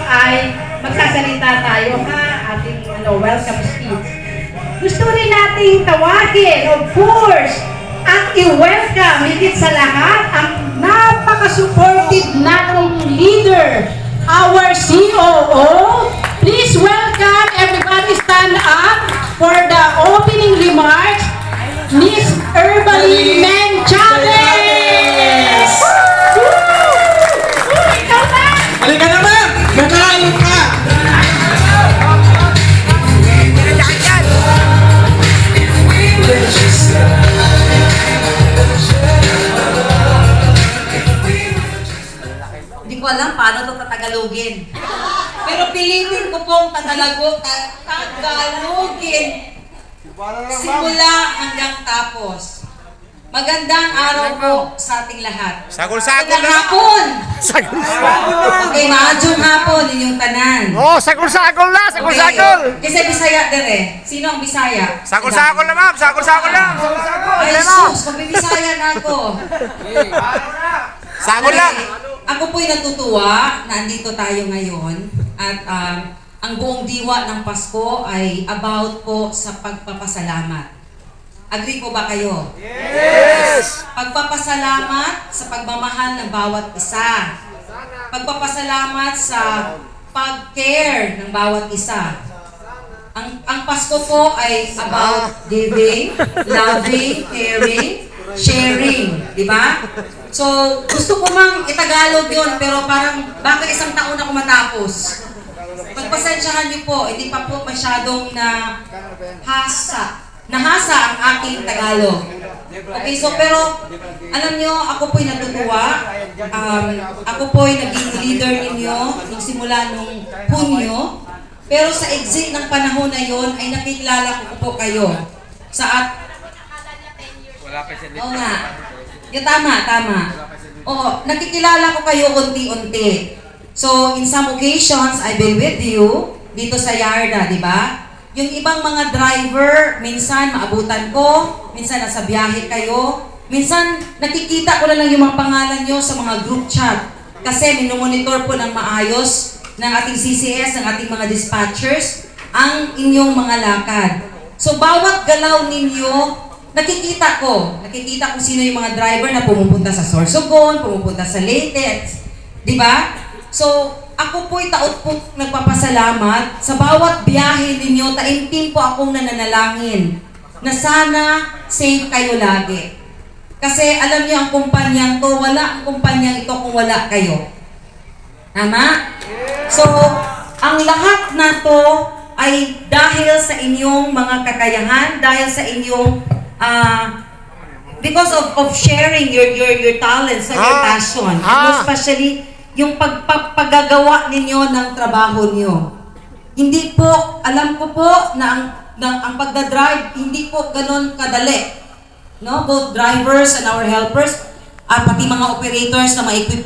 ay magsasalita tayo ha, ating welcome speech. Gusto rin nating tawagin, of course, at i-welcome higit sa lahat ang napaka-supportive natong leader, our COO. Please welcome, everybody stand up for the opening remarks, Miss Herbaline Menchales! Halika naman! Nakain ka! Hindi ko alam paano ito tatagalogin. Pero pilitin ko pong tagalogin simula hanggang tapos. Magandang araw po sa ating lahat. Sagol-sagol Magandang na. hapon! Sagol-sagol. Okay, maadjong hapon inyong tanan. Oh, sagol-sagol na, sagol-sagol. Okay. Kasi Bisaya dire. Sino ang Bisaya? Sagol-sagol na, ma'am. Sagol-sagol na. Ay, sus, magbibisaya na ako. Sagol lang. Ako po'y natutuwa na andito tayo ngayon at ang buong diwa ng Pasko ay about po sa pagpapasalamat. Agree po ba kayo? Yes! Pagpapasalamat sa pagmamahal ng bawat isa. Pagpapasalamat sa pag-care ng bawat isa. Ang Pasko po ay about giving, loving, caring, sharing. Di ba? So, gusto ko mang itagalog yun, pero parang baka isang taon ako matapos. Pagpasensyahan niyo po, hindi pa po masyadong nahasa ang aking Tagalog. Okay, so pero alam nyo, ako po'y natutuwa. Ako po'y naging leader ninyo nung simula nung Hunyo. Pero sa exit ng panahon na yon ay nakilala ko po kayo. Oo nga. Yung tama. Oo, nakikilala ko kayo unti-unti. So, in some occasions, I've been with you dito sa Yarda, di ba? Yung ibang mga driver, minsan maabutan ko, minsan nasa biyahe kayo, minsan nakikita ko na lang yung mga pangalan nyo sa mga group chat. Kasi minomonitor po ng maayos ng ating CCS, ng ating mga dispatchers, ang inyong mga lakad. So bawat galaw ninyo, nakikita ko sino yung mga driver na pumupunta sa Sorsogon, pumupunta sa Leyte, di ba? So, ako po'y taot po nagpapasalamat sa bawat biyahe ninyo, taimtim po akong nananalangin na sana safe kayo lagi. Kasi alam niyo ang kumpanyang to, wala ang kumpanyang ito kung wala kayo. Tama? So, ang lahat na to ay dahil sa inyong mga kakayahan, dahil sa inyong because of sharing your talents and your passion. And most especially, yung pagpapagagawa ninyo ng trabaho niyo. Hindi po, alam ko po na ang pagdadrive, hindi po ganun kadali. No? Both drivers and our helpers, pati mga operators na ma-equip